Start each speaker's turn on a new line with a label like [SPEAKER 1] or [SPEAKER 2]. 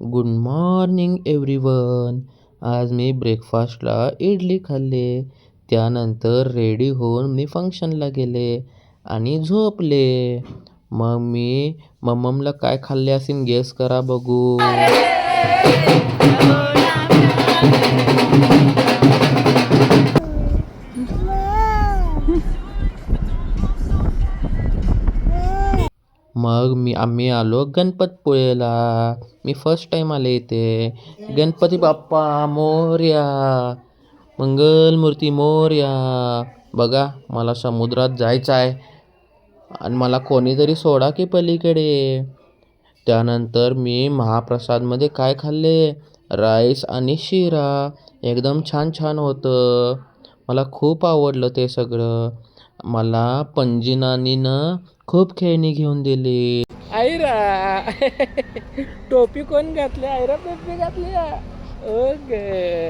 [SPEAKER 1] Good morning everyone. आज मी ब्रेकफास्टला इडली खाल्ले. त्यानंतर रेडी होऊन मी फंक्शनला गेले आणि झोपले. मग मी मम्ममला काय खाल्ले असेल गेस करा बघू. मग आम्ही आलो गणपतपुळेला. मी फर्स्ट टाइम आले इथे. गणपती बाप्पा मोरया, मंगलमूर्ती मोरया. बघा मला समुद्रात जायचं आहे आणि मला कोणीतरी सोडा की पलीकडे. त्यानंतर मी महाप्रसादमध्ये काय खाल्ले, राईस आणि शिरा. एकदम छान छान होतं. मला खूप आवडलं ते सगळं. मला पंजीनानीनं खूप खेळणी घेऊन दिली. आयरा टोपी कोण घातली? आयरा टोपी घातली. ओके.